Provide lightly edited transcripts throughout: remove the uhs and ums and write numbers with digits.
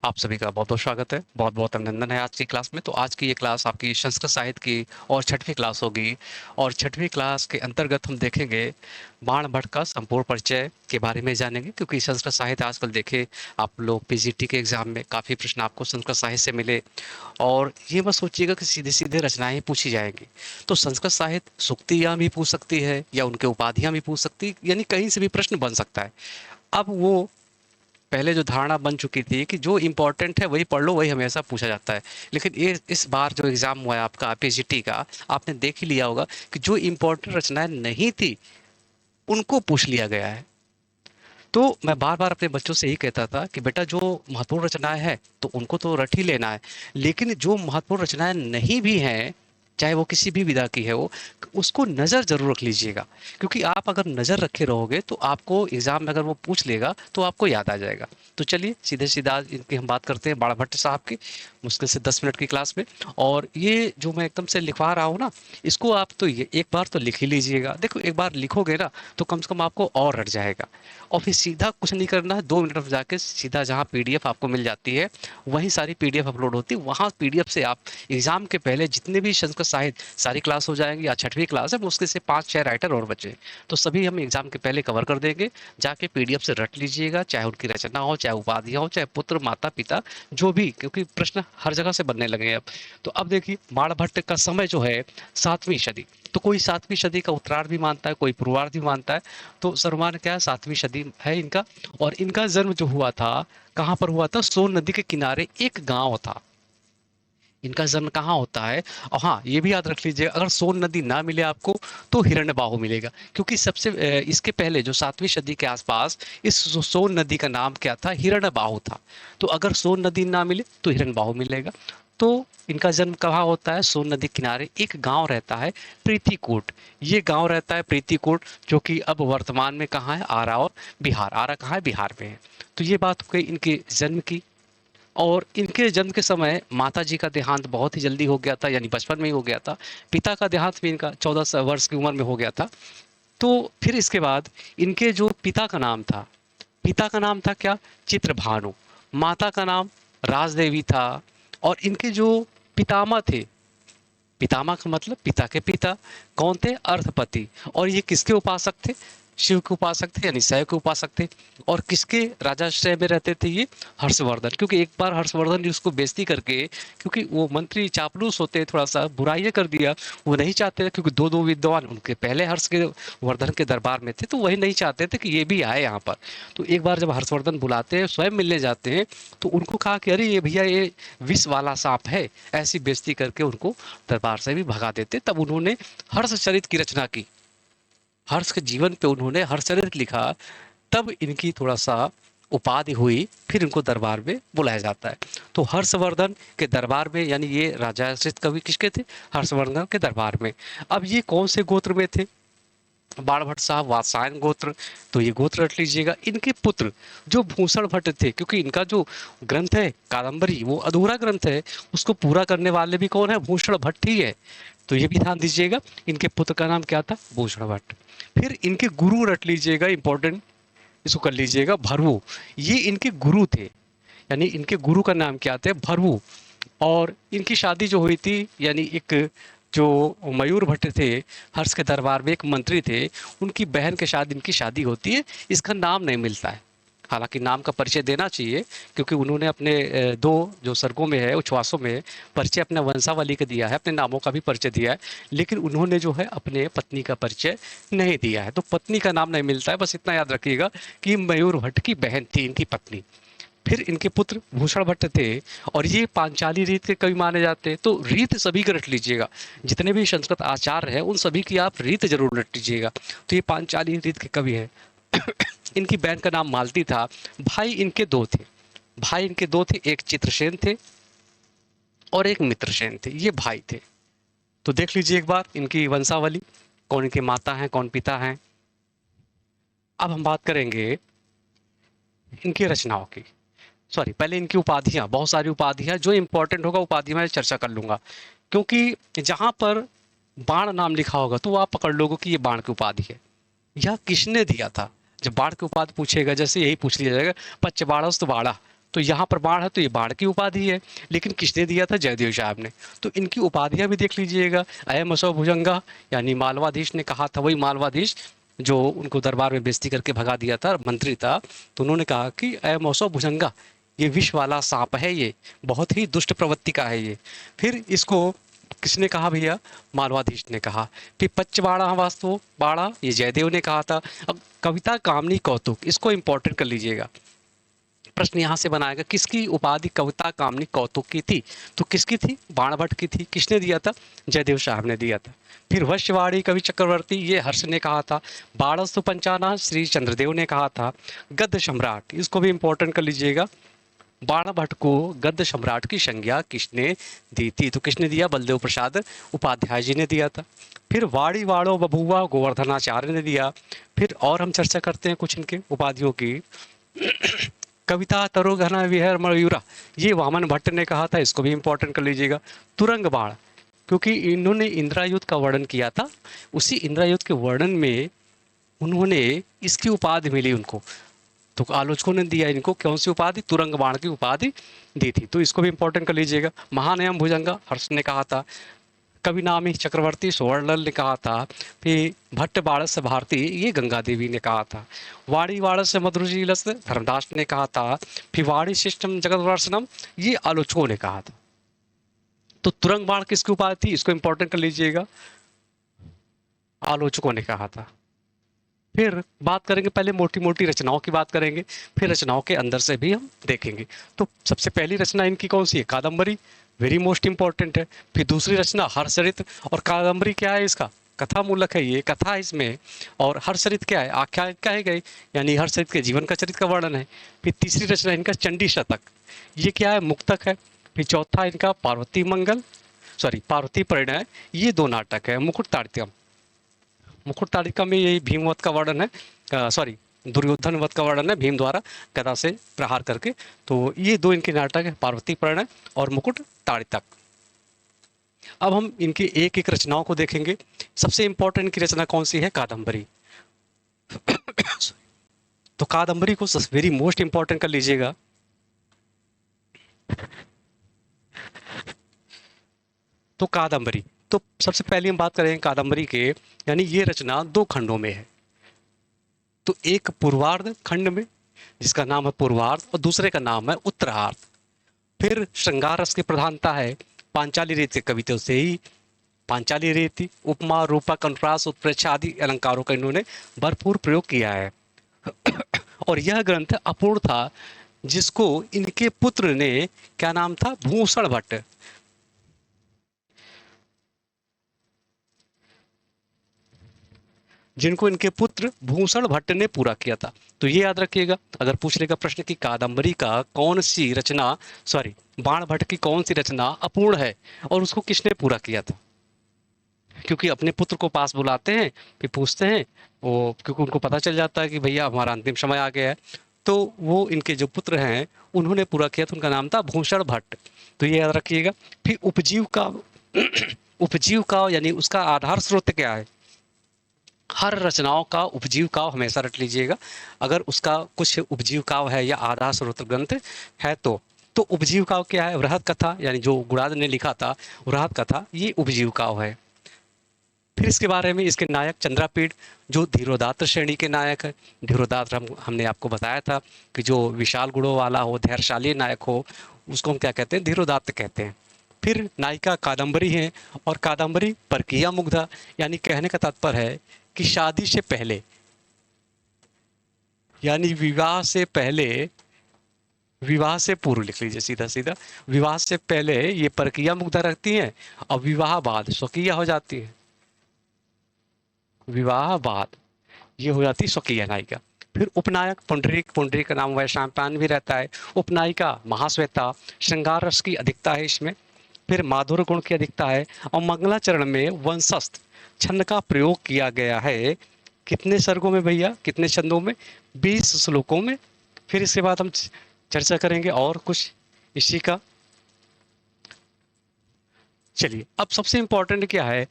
आप सभी का बहुत बहुत स्वागत है। बहुत बहुत अभिनंदन है आज की क्लास में। तो आज की ये क्लास आपकी संस्कृत साहित्य की और छठवीं क्लास होगी। और छठवीं क्लास के अंतर्गत हम देखेंगे बाण भट्ट का संपूर्ण परिचय के बारे में जानेंगे, क्योंकि संस्कृत साहित्य आजकल देखे आप लोग पीजीटी के एग्जाम में काफ़ी प्रश्न आपको संस्कृत साहित्य से मिले। और ये मत सोचिएगा कि सीधे सीधे रचनाएं ही पूछी जाएंगी। तो संस्कृत साहित्य सूक्तियाँ भी पूछ सकती है या उनके उपाधियाँ भी पूछ सकती, यानी कहीं से भी प्रश्न बन सकता है। अब वो पहले जो धारणा बन चुकी थी कि जो इम्पोर्टेंट है वही पढ़ लो, वही हमेशा पूछा जाता है। लेकिन ये इस बार जो एग्जाम हुआ है आपका पीजीटी का, आपने देख ही लिया होगा कि जो इम्पोर्टेंट रचनाएं नहीं थी उनको पूछ लिया गया है। तो मैं बार बार अपने बच्चों से यही कहता था कि बेटा जो महत्वपूर्ण रचनाएं हैं तो उनको तो रट ही लेना है, लेकिन जो महत्वपूर्ण रचनाएं नहीं भी हैं, चाहे वो किसी भी विधा की है वो, उसको नज़र जरूर रख लीजिएगा। क्योंकि आप अगर नज़र रखे रहोगे तो आपको एग्जाम में अगर वो पूछ लेगा तो आपको याद आ जाएगा। तो चलिए सीधे सीधा इनकी हम बात करते हैं, बाणा भट्ट साहब की, मुश्किल से 10 मिनट की क्लास में। और ये जो मैं एकदम से लिखवा रहा हूँ ना, इसको आप तो ये एक बार तो लिख ही लीजिएगा। देखो एक बार लिखोगे ना तो कम से कम आपको और रट जाएगा। और फिर सीधा कुछ नहीं करना है, 2 मिनट में जाके सीधा जहाँ पीडीएफ आपको मिल जाती है वहीं सारी पीडीएफ अपलोड होती है, वहाँ पीडीएफ से आप एग्जाम के पहले जितने भी संस्कृत साहित्य सारी क्लास हो जाएंगी। या छठवीं क्लास है, मुश्किल से 5-6 राइटर और बचे, तो सभी हम एग्जाम के पहले कवर कर देंगे। जाके पीडीएफ से रट लीजिएगा, चाहे उनकी रचना हो, चाहे उपाधियां हो, चाहे पुत्र माता पिता जो भी, क्योंकि प्रश्न हर जगह से बनने लगे हैं अब। तो अब देखिए बाणभट्ट का समय जो है 7वीं सदी। तो कोई 7वीं सदी का उत्तरार्ध भी मानता है, कोई पूर्वार्ध भी मानता है। तो सर्वमान्य क्या है, 7वीं सदी है इनका। और इनका जन्म जो हुआ था, कहाँ पर हुआ था? सोन नदी के किनारे एक गांव था। इनका जन्म कहाँ होता है? और हाँ ये भी याद रख लीजिए, अगर सोन नदी ना मिले आपको तो हिरण्यबाहु मिलेगा। क्योंकि सबसे इसके पहले जो 7वीं सदी के आसपास इस सोन नदी का नाम क्या था? हिरण्यबाहु था। तो अगर सोन नदी ना मिले तो हिरण्यबाहु मिलेगा। तो इनका जन्म कहाँ होता है? सोन नदी किनारे एक गांव रहता है, प्रीतिकूट। ये गांव रहता है प्रीतिकूट, जो कि अब वर्तमान में कहाँ है? आरा और बिहार। आरा कहाँ है? बिहार में है। तो ये बात हो गई इनके जन्म की। और इनके जन्म के समय माता जी का देहांत बहुत ही जल्दी हो गया था, यानी बचपन में ही हो गया था। पिता का देहांत भी इनका 14 वर्ष की उम्र में हो गया था। तो फिर इसके बाद इनके जो पिता का नाम था, पिता का नाम था क्या? चित्रभानु। माता का नाम राजदेवी था। और इनके जो पितामह थे, पितामह का मतलब पिता के पिता, कौन थे? अर्थपति। और ये किसके उपासक थे? शिव के उपासक थे, यानी शैव के उपासक थे। और किसके राजाश्रय में रहते थे ये? हर्षवर्धन। क्योंकि एक बार हर्षवर्धन ने उसको बेइज्जती करके, क्योंकि वो मंत्री चापलूस होते, थोड़ा सा बुराइयां कर दिया। वो नहीं चाहते थे, क्योंकि दो दो विद्वान उनके पहले हर्ष के वर्धन के दरबार में थे, तो वही नहीं चाहते थे कि ये भी आए यहाँ पर। तो एक बार जब हर्षवर्धन बुलाते हैं, स्वयं मिलने जाते हैं, तो उनको कहा कि अरे ये भैया ये विष वाला सांप है, ऐसी बेइज्जती करके उनको दरबार से भी भगा देते। तब उन्होंने हर्षचरित की रचना की। हर्ष के जीवन पे उन्होंने हर्षचरित लिखा। तब इनकी थोड़ा सा उपाधि हुई, फिर इनको दरबार में बुलाया जाता है। तो हर्षवर्धन के दरबार में, यानी ये राजाश्रित कवि किसके थे? हर्षवर्धन के दरबार में। अब ये कौन से गोत्र में थे? बाणभट्ट साहब वात्सायन गोत्र। तो ये गोत्र रट लीजिएगा। इनके पुत्र जो भूषण भट्ट थे, क्योंकि इनका जो ग्रंथ है कादंबरी वो अधूरा ग्रंथ है, उसको पूरा करने वाले भी कौन है? भूषण भट्ट ही है। तो ये भी ध्यान दीजिएगा, इनके पुत्र का नाम क्या था? भूषण भट्ट। फिर इनके गुरु रट लीजिएगा, इंपॉर्टेंट, इसको कर लीजिएगा, भरवू। ये इनके गुरु थे, यानी इनके गुरु का नाम क्या था? भरवू। और इनकी शादी जो हुई थी, यानी एक जो मयूर भट्ट थे, हर्ष के दरबार में एक मंत्री थे, उनकी बहन के साथ इनकी शादी होती है। इसका नाम नहीं मिलता है। हालांकि नाम का परिचय देना चाहिए, क्योंकि उन्होंने अपने दो जो सर्गों में है, उच्छ्वासों में परिचय अपने वंशावली का दिया है, अपने नामों का भी परिचय दिया है। लेकिन उन्होंने जो है अपने पत्नी का परिचय नहीं दिया है। तो पत्नी का नाम नहीं मिलता है, बस इतना याद रखिएगा कि मयूर भट्ट की बहन थी इनकी पत्नी। फिर इनके पुत्र भूषण भट्ट थे। और ये पांचाली रीत के कवि माने जाते हैं। तो रीत सभी का रट लीजिएगा, जितने भी संस्कृत आचार्य हैं उन सभी की आप रीत जरूर रट लीजिएगा। तो ये पांचाली रीत के कवि हैं। इनकी बहन का नाम मालती था। भाई इनके दो थे। भाई इनके दो थे, एक चित्रसेन थे और एक मित्रसेन थे। ये भाई थे। तो देख लीजिए एक बार इनकी वंशावली, कौन इनके माता हैं, कौन पिता हैं। अब हम बात करेंगे इनकी रचनाओं की। सॉरी, पहले इनकी उपाधियां, बहुत सारी उपाधियां, जो इंपॉर्टेंट होगा उपाधि में चर्चा कर लूंगा। क्योंकि जहां पर बाण नाम लिखा होगा तो आप पकड़ लोगे कि ये बाण की उपाधि है। यह किसने दिया था? जब बाण की उपाधि पूछेगा, जैसे यही पूछ लिया जाएगा, पच्चबाड़स तो बाड़ा, तो यहाँ पर बाण है तो ये बाण की उपाधि है, लेकिन किसने दिया था? जयदेव साहब ने। तो इनकी उपाधियां भी देख लीजिएगा। अयम असौ भुजंगा, यानी मालवाधीश ने कहा था, वही मालवाधीश जो उनको दरबार में बेइज्जती करके भगा दिया था, मंत्री था, तो उन्होंने कहा कि अयम असौ भुजंगा, ये विष वाला सांप है, ये बहुत ही दुष्ट प्रवृत्ति का है ये। फिर इसको किसने कहा भैया? मालवाधीश ने कहा। फिर पच्च बाड़ा वास्तु बाड़ा, ये जयदेव ने कहा था। अब कविता कामनी कौतुक, इसको इंपॉर्टेंट कर लीजिएगा, प्रश्न यहां से बनाएगा, किसकी उपाधि कविता कामनी कौतुक की थी? तो किसकी थी? बाणभट्ट की थी। किसने दिया था? जयदेव साहब ने दिया था। फिर वश्यवाड़ी कवि चक्रवर्ती, ये हर्ष ने कहा था। बाणस्तु पंचाना, श्री चंद्रदेव ने कहा था। गद्य सम्राट, इसको भी इंपॉर्टेंट कर लीजिएगा, बाणभट्ट को गद्य सम्राट की संज्ञा किसने दी थी? तो किसने दिया? बलदेव प्रसाद उपाध्याय जी ने दिया था। फिर वाड़ी वाड़ो बबुआ, गोवर्धनाचार्य ने दिया। फिर और हम चर्चा करते हैं कुछ इनके उपाधियों की। कविता तरोघना विहर मयूरा, ये वामन भट्ट ने कहा था, इसको भी इंपॉर्टेंट कर लीजिएगा। तुरंग बाण, क्योंकि इन्होंने इंद्रायुध का वर्णन किया था, उसी इंद्रायुध के वर्णन में उन्होंने इसकी उपाधि मिली उनको, तो आलोचकों ने दिया इनको कौन सी उपाधि? तुरंग बाण की उपाधि दी थी, तो इसको भी इंपॉर्टेंट कर लीजिएगा। महानयम भुजंगा, हर्ष ने कहा था। कवि नामी चक्रवर्ती सुवर्णल ने कहा था। फिर भट्ट बाड़स भारती, ये गंगा देवी ने कहा था। वाणी वाड़स मधुरजीलस, धर्मदास ने कहा था। फिर वाणी शिष्टम जगत वर्षनम, ये आलोचकों ने कहा था। तो तुरंग बाण किसकी उपाधि थी? इसको इंपॉर्टेंट कर लीजिएगा, आलोचकों ने कहा था। फिर बात करेंगे, पहले मोटी मोटी रचनाओं की बात करेंगे, फिर रचनाओं के अंदर से भी हम देखेंगे। तो सबसे पहली रचना इनकी कौन सी है? कादम्बरी, वेरी मोस्ट इंपॉर्टेंट है। फिर दूसरी रचना हर्षचरित, और कादम्बरी क्या है? इसका कथा मूलक है, ये कथा है इसमें। और हर्षचरित क्या है? आख्यायिका है गई, यानी हर्षचरित के जीवन का चरित्र का वर्णन है। फिर तीसरी रचना इनका चंडी शतक, ये क्या है? मुक्तक है। फिर चौथा इनका पार्वती मंगल, सॉरी पार्वती परिणय, ये दो नाटक है। मुकुट ताड़ित्यम, मुकुट ताड़िका में ये भीमवत का वर्णन है, सॉरी दुर्योधन वध का वर्णन है, भीम द्वारा गदा से प्रहार करके। तो ये दो इनके नाटक है, पार्वती परिणय और मुकुट ताड़ितक। अब हम इनकी एक एक रचनाओं को देखेंगे। सबसे इंपॉर्टेंट की रचना कौन सी है? कादम्बरी। तो कादम्बरी को वेरी मोस्ट इंपॉर्टेंट कर लीजिएगा। तो कादम्बरी, तो सबसे पहले हम बात करेंगे कादम्बरी के, यानी ये रचना दो खंडों में है। तो एक पूर्वार्ध खंड में, जिसका नाम है पूर्वार्ध, और दूसरे का नाम है उत्तरार्ध। फिर श्रृंगार रस की प्रधानता है, पांचाली रीति कविता से ही, पांचाली रीति, उपमा, रूपक, अनुप्रास, उत्प्रेक्षा आदि अलंकारों का इन्होंने भरपूर प्रयोग किया है। और यह ग्रंथ अपूर्ण था, जिसको इनके पुत्र ने, क्या नाम था? भूषण भट्ट, जिनको इनके पुत्र भूषण भट्ट ने पूरा किया था। तो ये याद रखिएगा, अगर पूछ लेगा प्रश्न की कादम्बरी का कौन सी रचना, सॉरी बाण भट्ट की कौन सी रचना अपूर्ण है और उसको किसने पूरा किया था, क्योंकि अपने पुत्र को पास बुलाते हैं, फिर पूछते हैं वो, क्योंकि उनको पता चल जाता है कि भैया हमारा अंतिम समय आ गया है, तो वो इनके जो पुत्र हैं उन्होंने पूरा किया था, उनका नाम था भूषण भट्ट। तो ये याद रखिएगा। फिर उपजीव का उपजीव का यानी उसका आधार स्रोत क्या है? हर रचनाओं का उपजीव काव्य हमेशा रट लीजिएगा, अगर उसका कुछ उपजीव काव्य है या आधार स्रोत ग्रंथ है तो उपजीव काव्य क्या है? वृहद कथा, यानी जो गुणाद ने लिखा था वृहद कथा, ये उपजीव काव्य है। फिर इसके बारे में इसके नायक चंद्रापीठ, जो धीरोदात्त श्रेणी के नायक है। धीरोदात्त हमने आपको बताया था कि जो विशाल गुणों वाला हो, धैर्यशाली नायक हो, उसको हम क्या कहते हैं? धीरोदात्त कहते हैं। फिर नायिका कादम्बरी है, और कादम्बरी परकीया मुग्धा, यानी कहने का तात्पर्य है कि शादी से पहले, यानी विवाह से पहले, विवाह से पूर्व लिख लीजिए सीधा सीधा, विवाह से पहले ये परकीया मुग्धा रखती हैं और विवाह बाद स्वकीय हो जाती है। विवाह बाद ये हो जाती स्वकीय नायिका। फिर उपनायक पुंडरीक, पुंडरीक का नाम वैशंपायन भी रहता है। उपनायिका महाश्वेता, श्रृंगार रस की अधिकता है इसमें। फिर माधुर्य गुण की अधिकता है, और मंगलाचरण में वंशस्थ छंद का प्रयोग किया गया है। कितने सर्गों में भैया? कितने छंदों में? 20 श्लोकों में। फिर इसके बाद हम चर्चा करेंगे और कुछ इसी का। चलिए, अब सबसे इंपॉर्टेंट क्या है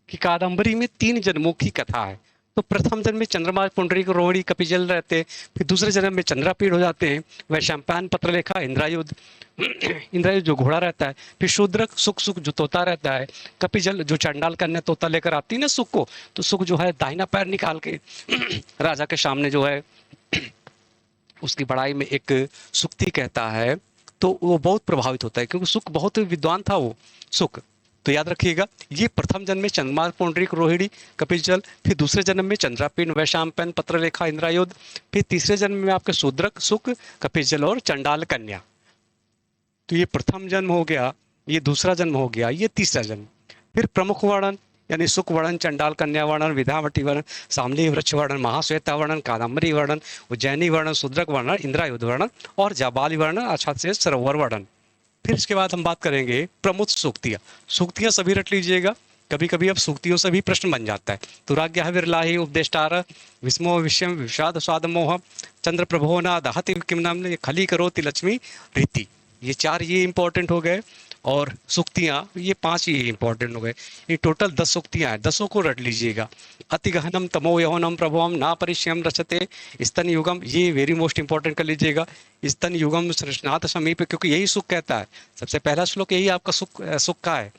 कि कादम्बरी में 3 जन्मों की कथा है। तो प्रथम जन्म में चंद्रमा पुंडरीक रोहिणी कपिजल रहते हैं, फिर दूसरे जन्म में चंद्रापीड़ हो जाते हैं, वह शैम्पान पत्रलेखा इंद्रायुध इंद्रायुध जो घोड़ा रहता है, फिर शूद्रक सुख सुख जो तोता रहता है, कपिजल जो चंडाल कन्या तोता लेकर आती है ना सुख को, तो सुख जो है दाहिना पैर निकाल के राजा के सामने जो है उसकी बड़ाई में एक सुक्ति कहता है, तो वो बहुत प्रभावित होता है क्योंकि सुख बहुत विद्वान था वो सुख। तो याद रखिएगा, ये प्रथम जन्म में चंद्रमा पुंडरीक रोहिणी कपिजल, फिर दूसरे जन्म में चंद्रापीन वैशाम्पन पत्रलेखा इंद्रायुध, फिर तीसरे जन्म में आपके शूद्रक सुख कपिजल और चंडाल कन्या। तो ये प्रथम जन्म हो गया, ये दूसरा जन्म हो गया, ये तीसरा जन्म। फिर प्रमुख वर्णन यानी सुख वर्णन, चंडाल कन्या वर्णन, विद्यावटी वर्णन, सामली वृक्ष वर्णन, महाश्वेता वर्णन, कादम्बरी वर्णन, उज्जैनी वर्णन, शूद्रक वर्णन, इंद्रायुध वर्णन और जाबाली वर्णन, अर्थात से सरोवर वर्णन। फिर इसके बाद हम बात करेंगे प्रमुख सूक्तियां। सूक्तियां सभी रट लीजिएगा, कभी कभी अब सूक्तियों से भी प्रश्न बन जाता है। तुराज्ञा विरलाहि उपदेष्टार विस्मो विषयम विषाद स्वाद मोह चंद्र प्रभो न दहति किम नाम खली करोति लक्ष्मी रीति। ये चार ये इंपॉर्टेंट हो गए और सूक्तियां ये पांच ही इंपॉर्टेंट हो गए। ये टोटल 10 सूक्तियां हैं, 10 को रट लीजिएगा। अति गहनम तमो यौनम प्रभुवम ना परिश्यम रचते स्तन युगम, ये वेरी मोस्ट इंपॉर्टेंट कर लीजिएगा। स्तन युगम सृष्णात समीप, क्योंकि यही सुख कहता है, सबसे पहला श्लोक यही आपका सुख का है।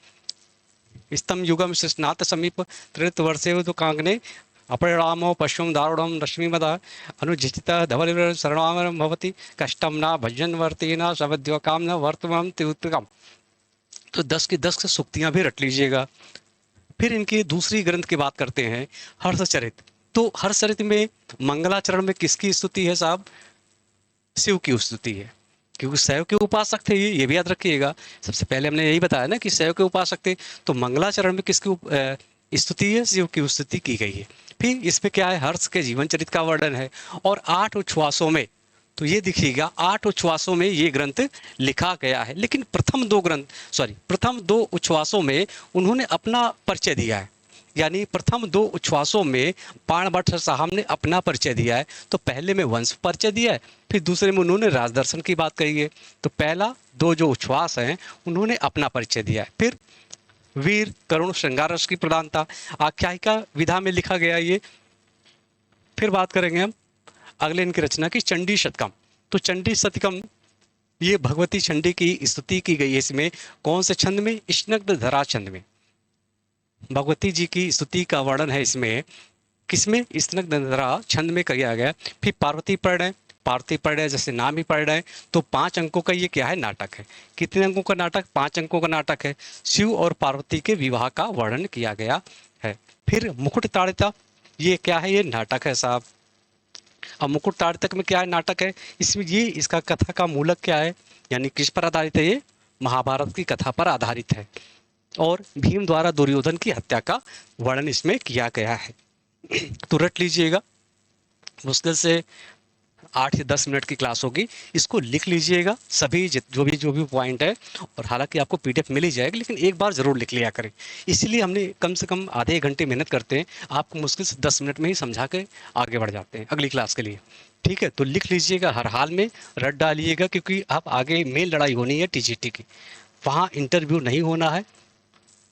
स्तम युगम सृष्णात समीप त्रित वर्षे तो कांगने अपरिणामो पश्युम दारुणम रश्मिमदा अनुजित धवल शरणाम भवति कष्टम ना भजन वर्तेना सवद्योकाम न वर्तमान त्युत्कम। तो 10 की 10 सूक्तियां भी रट लीजिएगा। फिर इनकी दूसरी ग्रंथ की बात करते हैं, हर्षचरित। तो हर्षचरित में मंगलाचरण में किसकी स्तुति है साहब? शिव की स्तुति है, क्योंकि शैव के उपासक थे ये भी याद रखिएगा। सबसे पहले हमने यही बताया ना कि शैव के उपासक थे, तो मंगलाचरण में किसकी स्तुति है? शिव की स्तुति की गई है। फिर इसमें क्या है? हर्ष के जीवन चरित का वर्णन है। और 8 उच्छ्वासों में, तो ये दिखिएगा 8 उच्छ्वासों में ये ग्रंथ लिखा गया है। लेकिन प्रथम दो उच्छ्वासों में उन्होंने अपना परिचय दिया है, यानी प्रथम 2 उच्छ्वासों में बाणभट्ट साहब ने अपना परिचय दिया है। तो पहले में वंश परिचय दिया है, फिर दूसरे में उन्होंने राजदर्शन की बात कही है। तो पहला 2 जो उच्छ्वास हैं उन्होंने अपना परिचय दिया है। फिर वीर करुण श्रृंगार रस की प्रधानता आख्यायिका विधा में लिखा गया ये। फिर बात करेंगे हम अगले इनकी रचना की चंडी शतकम। तो चंडी शतकम ये भगवती चंडी की स्तुति की गई है। इसमें कौन से छंद में? स्निग्ध धरा छंद में भगवती जी की स्तुति का वर्णन है। इसमें किसमें? स्निग्ध धरा छंद में किया गया। फिर पार्वती परिणय जैसे नाम ही परिणय, तो 5 अंकों का ये क्या है? नाटक है। कितने अंकों का नाटक? 5 अंकों का नाटक है। शिव और पार्वती के विवाह का वर्णन किया गया है। फिर मुकुट ताड़िता, ये क्या है? ये नाटक है साहब। अब मुकुट ताड़ितक में क्या है? नाटक है। इसमें ये इसका कथा का मूलक क्या है, यानी किस पर आधारित है? ये महाभारत की कथा पर आधारित है। और भीम द्वारा दुर्योधन की हत्या का वर्णन इसमें किया गया है। तो रट लीजिएगा, मुश्किल से 8 से 10 मिनट की क्लास होगी, इसको लिख लीजिएगा सभी जो भी पॉइंट है। और हालांकि आपको पीडीएफ मिल ही जाएगी, लेकिन एक बार जरूर लिख लिया करें। इसलिए हमने कम से कम आधे घंटे मेहनत करते हैं, आपको मुश्किल से 10 मिनट में ही समझा के आगे बढ़ जाते हैं अगली क्लास के लिए। ठीक है, तो लिख लीजिएगा, हर हाल में रट डालिएगा, क्योंकि आप आगे मेन लड़ाई होनी है टीजीटी की। वहाँ इंटरव्यू नहीं होना है,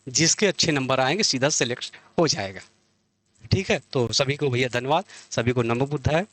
जिसके अच्छे नंबर आएंगे सीधा सेलेक्ट हो जाएगा। ठीक है, तो सभी को भैया धन्यवाद, सभी को नमो बुद्धाय।